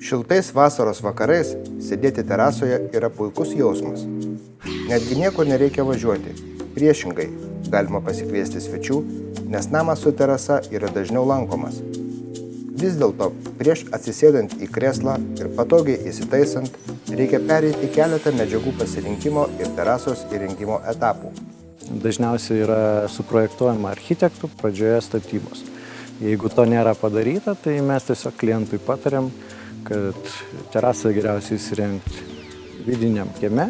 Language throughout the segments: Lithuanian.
Šiltais vasaros vakarais sėdėti terasoje yra puikus jausmas. Netgi niekur nereikia važiuoti. Priešingai, galima pasikviesti svečių, nes namas su terasa yra dažniau lankomas. Vis dėlto, prieš atsisėdant į kreslą ir patogiai įsitaisant, reikia pereiti keletą medžiagų pasirinkimo ir terasos įrengimo etapų. Dažniausiai yra suprojektuojama architektų pradžioje statybos. Jeigu to nėra padaryta, tai mes tiesiog klientui patariam, kad terasą geriausiai įsirengti vidiniam kieme.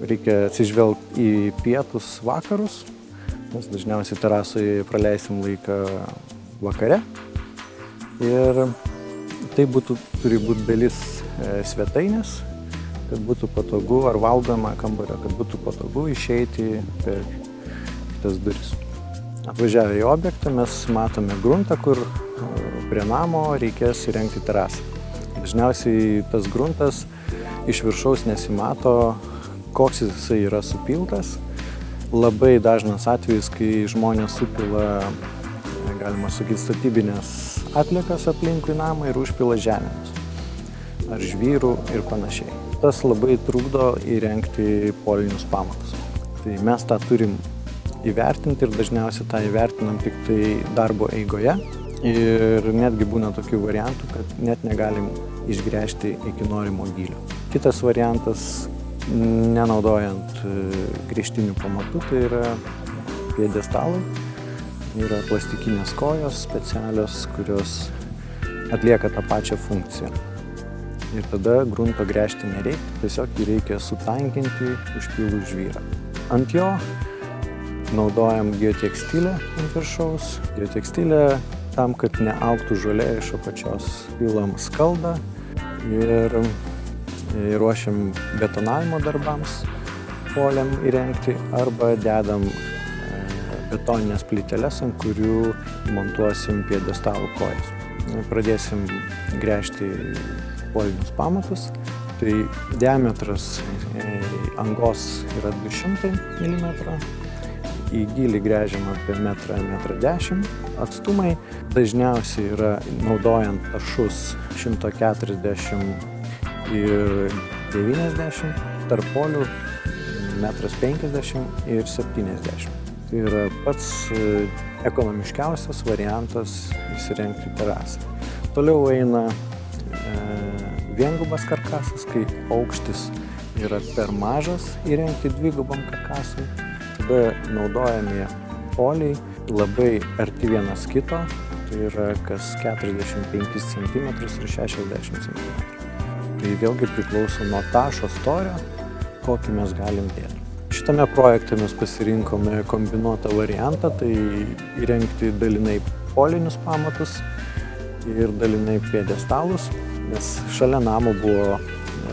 Reikia atsižvelgti į pietus, vakarus, nes dažniausiai terasoje praleisim laiką vakare. Ir tai turi būti dalis svetainės, kad būtų patogu, ar valgoma kambario, kad būtų patogu išeiti per kitas duris. Atvažiavę į objektą mes matome gruntą, kur prie namo reikės įrengti terasą. Dažniausiai tas gruntas iš viršaus nesimato, koks jisai yra supiltas. Labai dažnas atvejis, kai žmonės supila, galima sakyti, statybinės atliekas aplinkui namą ir užpila žemėmis, ar žvyrų ir panašiai. Tas labai trukdo įrengti polinius pamatus. Tai mes tą turim įvertinti ir dažniausiai tą įvertinam tik tai darbo eigoje. Ir netgi būna tokių variantų, kad net negalim išgręžti iki norimo gylio. Kitas variantas, nenaudojant grįžtinių pamatų, tai yra pjedestalai. Yra plastikinės kojos specialios, kurios atlieka tą pačią funkciją. Ir tada grunto gręžti nereikia, tiesiog jį reikia sutankinti užpilus žvyrą. Ant jo naudojam geotekstilę ant viršaus. Geotekstilę tam, kad neaugtų žolė iš apačios, pilam skaldą ir ruošiam betonavimo darbams, poliam įrengti, arba dedam betoninės plyteles, ant kurių montuosim pjedestalų kojas. Pradėsim gręžti polinius pamatus. Tai diametras angos yra 200 mm. Į gylį gręžiam apie 1,10 m. Atstumai dažniausiai yra naudojant tašus 140 ir 90, tarp polių 1,50 m ir 70 m. Tai yra pats ekonomiškiausias variantas įsirengti terasą. Toliau eina viengubas karkasas, kai aukštis yra per mažas įrengti dvigubam karkasui. Tada naudojami poliai labai arti vienas kito, tai yra kas 45 cm ir 60 cm. Tai vėlgi priklauso nuo tašo storio, kokį mes galim dėti. Šitame projekte mes pasirinkome kombinuotą variantą, tai įrengti dalinai polinius pamatus ir dalinai pjedestalus, nes šalia namo buvo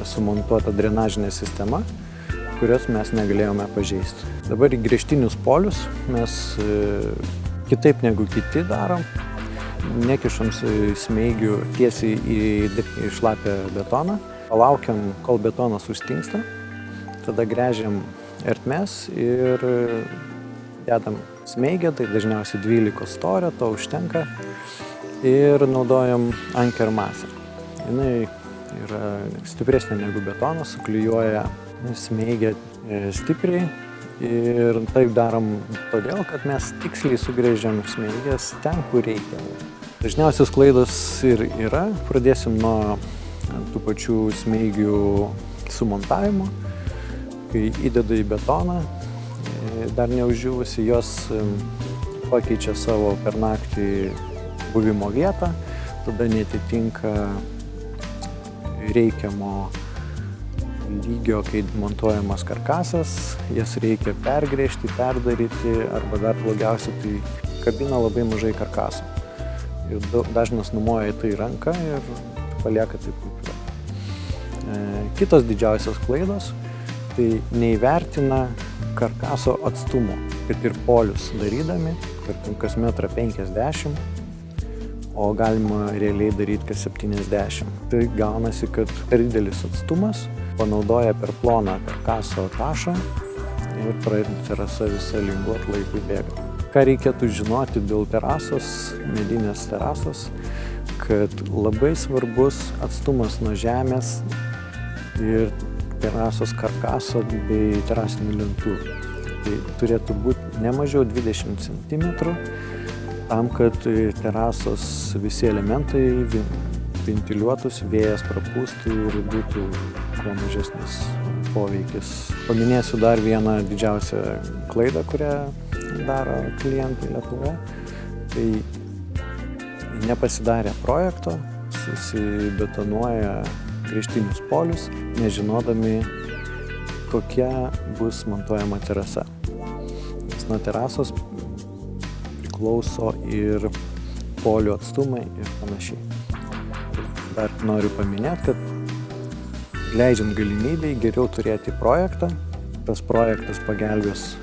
sumontuota drenažinė sistema, kurios mes negalėjome pažeisti. Dabar į gręžtinius polius mes kitaip negu kiti darom. Nekišam smeigių tiesiai į šlapią betoną. Palaukiam, kol betonas sustingsta. Tada gręžiam ertmes ir dedam smeigę, tai dažniausiai 12 storio, to užtenka. Ir naudojam anker masę. Jinai yra stipresnė negu betonas, suklijuoja smeigę stipriai. Ir taip darom todėl, kad mes tiksliai sugręžiam smeiges ten, kur reikia. Dažniausios klaidos ir yra. Pradėsim nuo tų pačių smeigių sumontavimo. Kai įdeda į betoną, dar neuždžiūvusi, jos pakeičia savo per naktį buvimo vietą, tada neatitinka reikiamo lygio, kai montuojamas karkasas, jas reikia pergręžti, perdaryti, arba dar blogiausia, tai kabina labai mažai karkaso. Ir dažnas numoja į tai ranką ir palieka taip kaip yra. Kitos didžiausios klaidos, tai neįvertina karkaso atstumo, kad ir polius darydami, tarkim, kas 1,50 m, o galima realiai daryti kas 70. Tai gaunasi, kad per didelis atstumas panaudoja per ploną karkaso tašą ir pradeda terasa visą linguot laikui bėgant. Ką reikėtų žinoti dėl terasos, medinės terasos, kad labai svarbus atstumas nuo žemės ir terasos karkaso bei terasinių lentų. Tai turėtų būti ne mažiau 20 cm, tam, kad terasos visi elementai ventiliuotųsi, vėjas prapūstų ir būtų kuo mažesnis poveikis. Paminėsiu dar vieną didžiausią klaidą, kurią daro klientai Lietuvoje. Tai nepasidarę projekto, susibetonuoja grįžtinius polius, nežinodami, kokia bus montuojama terasa. Nes nuo terasos priklauso ir polių atstumai ir panašiai. Dar noriu paminėti, kad leidžiant galimybei geriau turėti projektą, tas projektas pagelbės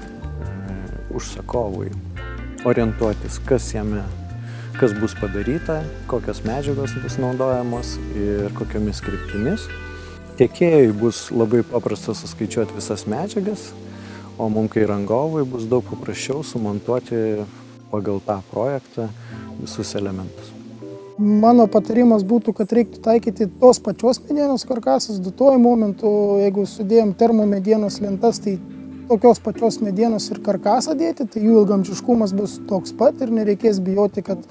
užsakovui orientuotis, kas bus padaryta, kokios medžiagos bus naudojamos ir kokiomis kryptimis. Tiekėjui bus labai paprasta suskaičiuoti visas medžiagas, o mums kaip rangovui bus daug paprasčiau sumontuoti pagal tą projektą visus elementus. Mano patarimas būtų, kad reiktų taikyti tos pačios medienos karkasus. Duotuoju momentu, jeigu sudėjom termomedienos lentas, tai tokios pačios medienos ir karkasą dėti, tai jų ilgamžiškumas bus toks pat ir nereikės bijoti, kad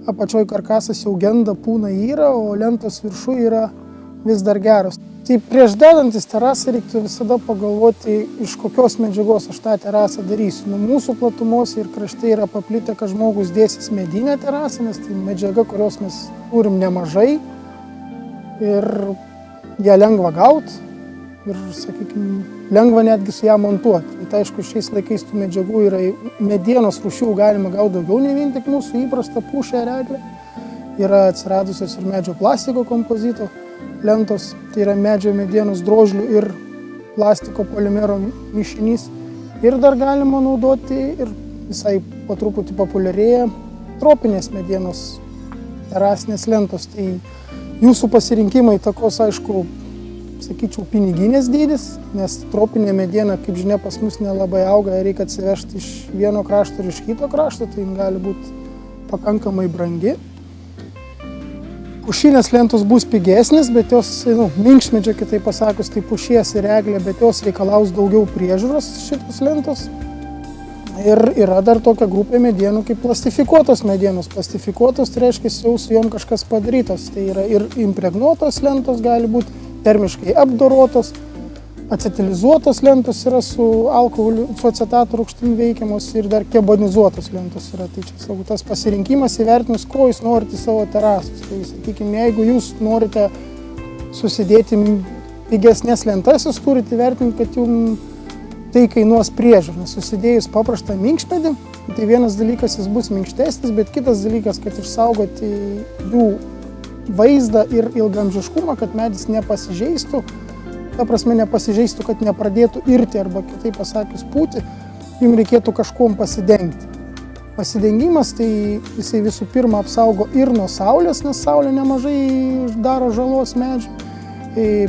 apačioj karkasas jau genda, pūna yra, o lentos viršų yra vis dar geros. Tai prieš dedantis terasą reiktų visada pagalvoti, iš kokios medžiagos aš tą terasą darysiu. Nuo mūsų platumos ir kraštai yra paplitę, kad žmogus dėsis medinę terasą, nes tai medžiaga, kurios mes turim nemažai ir ją lengva gauti ir, sakykime, lengva netgi su ją montuoti. Tai aišku, šiais laikais tų medžiagų yra medienos rūšių galima gauti daugiau, ne vien tik mūsų įprasta pušė ir eglė. Yra atsiradusios ir medžio plastiko kompozito lentos, tai yra medžio medienos drožlių ir plastiko polimero mišinys. Ir dar galima naudoti ir visai po truputį populiarėja tropinės medienos terasinės lentos. Tai jūsų pasirinkimai įtakos, aišku, sakyčiau, piniginės dydis, nes tropinė mediena, kaip žinia, pas mus nelabai auga, reikia atsivežti iš vieno krašto ir iš kito krašto, tai gali būti pakankamai brangi. Pušinės lentos bus pigesnės, bet jos, minkštmedžio, kitaip pasakius, tai pušies ir eglė, bet jos reikalaus daugiau priežiūros šitos lentos. Ir yra dar tokia grupė medienų kaip plastifikuotos medienos. Plastifikuotos tai reiškia, jau su jom kažkas padarytos. Tai yra ir impregnuotos lentos gali būti, termiškai apdorotos, acetilizuotos lentos yra su alkoholiu, su acetato rūgštim veikiamos ir dar kebonizuotos lentos yra. Tai čia tas pasirinkimas įvertinus, ko jūs norite savo terasus. Tai, sakykime, jeigu jūs norite susidėti pigesnės lentas, jūs turite įvertinti, kad jums tai kainuos priežiūrą. Nes susidėjus paprastą minkštmedį, tai vienas dalykas jis bus minkštesnis, bet kitas dalykas, kad išsaugoti jų vaizdą ir ilgamžiškumą, kad medis nepasižeistų. Ta prasme, nepasižeistų, kad nepradėtų irti arba, kitaip pasakius, pūti, jums reikėtų kažkuom pasidengti. Pasidengimas, tai jisai visų pirma apsaugo ir nuo saulės, nes saulė nemažai daro žalos medžiui.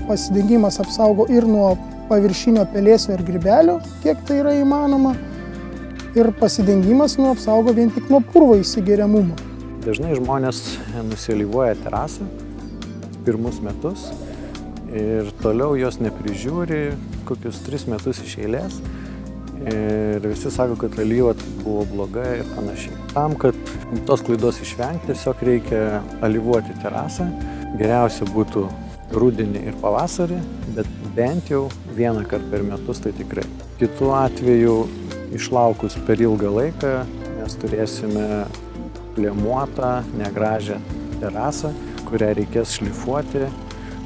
Pasidengimas apsaugo ir nuo paviršinio pelėsio ir grybelio, kiek tai yra įmanoma. Ir pasidengimas apsaugo vien tik nuo purvo įsigeriamumo. Dažnai žmonės nusialyvuoja terasą pirmus metus ir toliau jos neprižiūri kokius 3 metus iš eilės. Ir visi sako, kad alyvuot buvo bloga ir panašiai. Tam, kad tos klaidos išvengti, tiesiog reikia alyvuoti terasą. Geriausia būtų rudenį ir pavasarį, bet bent jau vieną kartą per metus tai tikrai. Kitu atveju, išlaukus per ilgą laiką, mes turėsime plėmuotą, negražią terasą, kurią reikės šlifuoti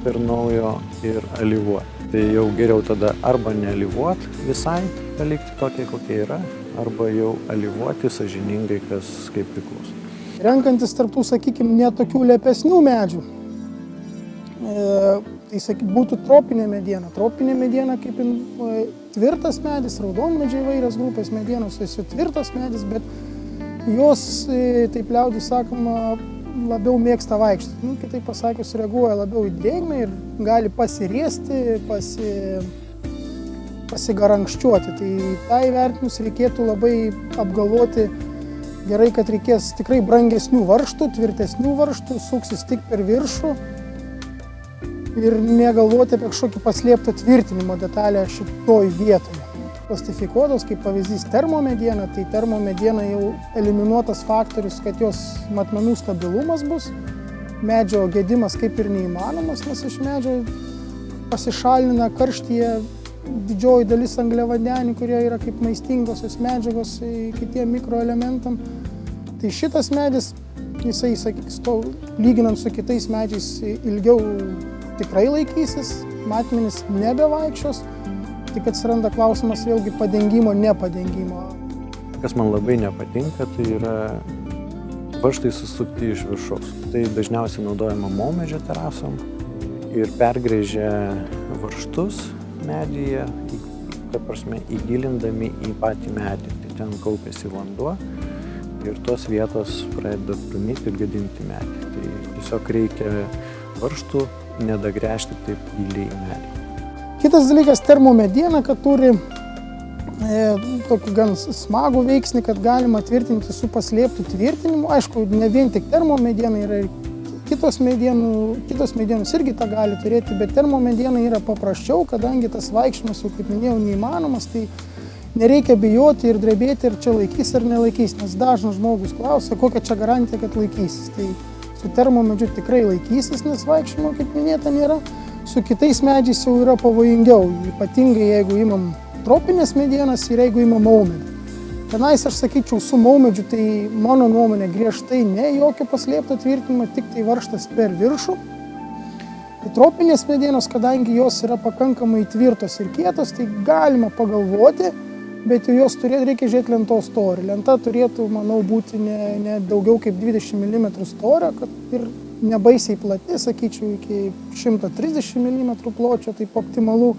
per naujo ir alyvuoti. Tai jau geriau tada arba nealyvuoti visai, palikti tokie, kokie yra, arba jau alyvuoti sąžiningai, kas kaip priklauso. Renkantis tarptų, sakykime, netokių lepesnių medžių, tai būtų tropinė mediena. Tropinė mediena kaip tvirtas medis, raudonmedžiai įvairios grupės medienos, jos tvirtas medis, bet jos, taip liaudiai sakoma, labiau mėgsta vaikščioti. Kitaip pasakius, reaguoja labiau į drėgmę ir gali pasiriesti, pasigarankščiuoti. Tai tą įvertinus reikėtų labai apgalvoti Gerai, kad reikės tikrai brangesnių varžtų, tvirtesnių varžtų, suksis tik per viršų ir negalvoti apie kažkokį paslėptą tvirtinimo detalę šitoj vietoje. Plastifikuotos, kaip pavyzdys, termomediena, tai termomediena jau eliminuotas faktorius, kad jos matmenų stabilumas bus. Medžio gedimas kaip ir neįmanomas, nes iš medžio pasišalina karštyje didžioji dalis angliavandenių, kurie yra kaip maistingosios medžiagos kitiem mikroelementam. Tai šitas medis, jisai, lyginant su kitais medžiais, ilgiau tikrai laikysis, matmenys nebevaikščios, tik atsiranda klausimas vėlgi padengimo, nepadengimo. Kas man labai nepatinka, tai yra varžtai susukti iš viršaus. Tai dažniausiai naudojama maumedžio terasom ir pergręžia varžtus medyje, ta prasme, įgilindami į patį medį. Tai ten kaupiasi vanduo ir tos vietos pradeda trūnyti ir gadinti medį. Tai tiesiog reikia varžtų nedagręžti taip giliai į medį. Kitas dalykas, termomediena, kad turi tokį gan smagų veiksnį, kad galima tvirtinti su paslėptų tvirtinimu. Aišku, ne vien tik termomediena, yra ir kitos medienos irgi tą gali turėti, bet termomediena yra paprasčiau, kadangi tas vaikščiojimas, jau kaip minėjau, neįmanomas, tai nereikia bijoti ir drebėti, ar čia laikys ar nelaikys, nes dažnas žmogus klausia, kokia čia garantija, kad laikysis. Tai su termomedžiu tikrai laikysis, nes vaikščiojimo, kaip minėta, nėra. Su kitais medžiais jau yra pavojingiau, ypatingai jeigu imam tropinės medienas ir jeigu imam maumedį. Tenais aš sakyčiau, su maumedžiu, tai mano nuomonė griežtai ne jokio paslėpto tvirtinimo, tik tai varžtas per viršų. Tai tropinės medienos, kadangi jos yra pakankamai tvirtos ir kietos, tai galima pagalvoti, bet jau jos reikia žiūrėti lentos storį. Lenta turėtų, manau, būti ne daugiau kaip 20 mm storio, kad ir nebaisiai plati, sakyčiau, iki 130 mm pločio, taip optimalu,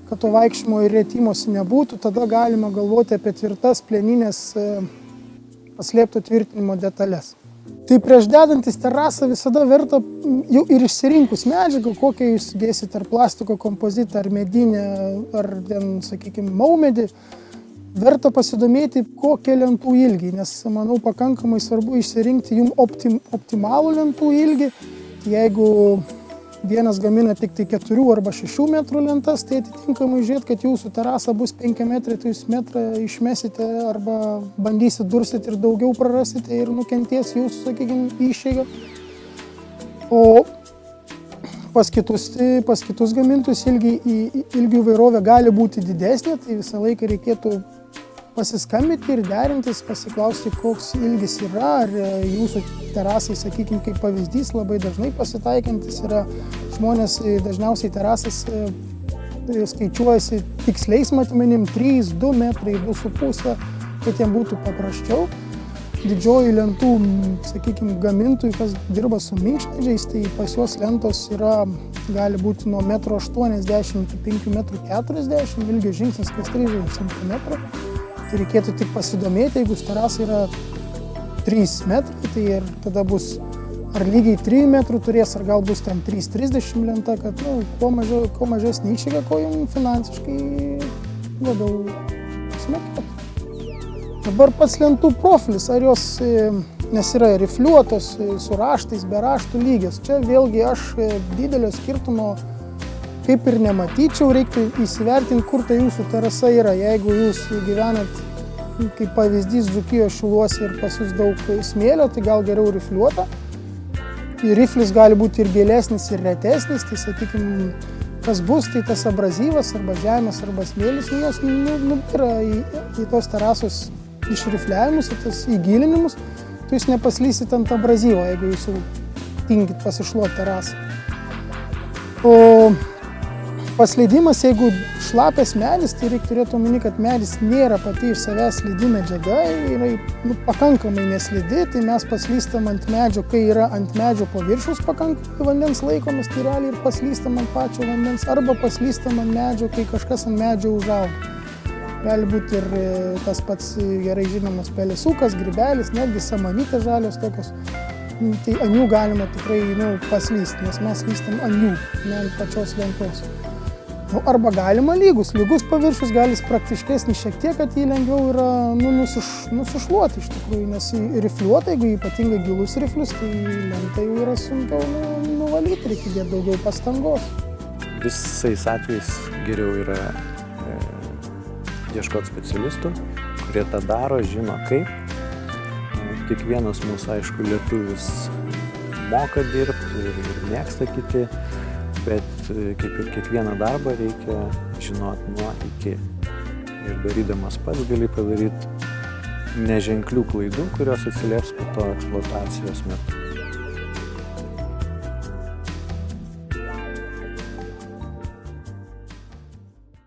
kad to vaikščiojimo ir rėtimosi nebūtų, tada galima galvoti apie tvirtas plieninės paslėpto tvirtinimo detalės. Tai prieš dedantis terasą visada verta jau ir išsirinkus medžiagą, kokią jūs dėsite, ar plastiko kompozitą, ar medinę, ar ten, sakykime, maumedį, verta pasidomėti, kokie lentų ilgiai, nes, manau, pakankamai svarbu išsirinkti jums optimalų lentų ilgį. Jeigu vienas gamina tik tai 4 arba 6 metrų lentas, tai atitinkamai žiūrėt, kad jūsų terasa bus 5 metrai, tai jūs metrą išmesite arba bandysit dursit ir daugiau prarasite ir nukentės jūsų, sakykime, išeiga. O pas kitus gamintojus ilgių įvairovė gali būti didesnė, tai visą laiką reikėtų pasiskambinti ir derintis, pasiklausti, koks ilgis yra, ar jūsų terasai, sakykime, kaip pavyzdys, labai dažnai pasitaikantis yra žmonės, dažniausiai terasas skaičiuojasi tiksliais matmenim 3, 2 metrai, 2,5, kad jiem būtų paprasčiau. Didžioji lentų, sakykime, gamintojų, kas dirba su minkštmedžiais, tai pas juos lentos gali būti nuo 1,80 m iki 5,40 m, ilgio žingsnis kas 30 cm. Tai reikėtų tik pasidomėti, jeigu terasa yra 3 metrai, tai ir tada bus ar lygiai 3 metrų turės, ar gal bus ten 3,30 lenta, kad kuo mažesnė išeiga, ko jums finansiškai labiau smokėtų. Dabar pats lentų profilis, ar jos, nes yra rifliuotos, su raštais, be raštų lygės. Čia vėlgi aš didelio skirtumo kaip ir nematyčiau, reiktų įsivertinti, kur ta jūsų terasa yra. Jeigu jūs gyvenat, kaip pavyzdys, Dzūkijos Šiluose ir pas jūs daug smėlio, tai gal geriau rifliuota. Riflis gali būti ir gėlesnis, ir retesnis, tai sakykime, kas bus, tai tas abrazyvas, arba žemės, arba smėlis, jos nubira į tos terasos išrifliavimus, į tas įgilinimus, tai jūs nepaslysit ant abrazyvo, jeigu jūs jau tingit pasišluoti terasą. O pasleidimas, jeigu šlapias medis, tai reikia turėti omeny, kad medis nėra pati iš savęs slidi medžiaga, yra pakankamai neslidi, tai mes paslystam ant medžio, kai yra ant medžio paviršiaus pakankamai vandens laikomas, tai realiai ir paslystam ant pačio vandens, arba paslystam ant medžio, kai kažkas ant medžio užauga. Gali būti ir tas pats gerai žinomas pelėsukas, grybelis, netgi samanytės žalios tokios. Tai ant jų galima tikrai paslysti, nes mes slystam ant jų, ne ant pačios lentos. Nu, arba galima lygus. Lygus paviršius gali praktiškesnis šiek tiek, kad jį lengviau yra nusišluoti iš tikrųjų, nes rifliuota, jeigu ypatingai gilus riflius, tai lentą jau yra sunkiau nuvalyti, reikia dėti daugiau pastangos. Visais atvejais geriau yra ieškoti specialistų, kurie tą daro, žino kaip. Kiekvienas mūsų, aišku, lietuvis moka dirbti ir mėgsta kiti, bet kaip ir kiekvieną darbą reikia žinoti nuo iki. Ir darydamas pats gali padaryti neženklių klaidų, kurios atsilieps po to eksploatacijos metu.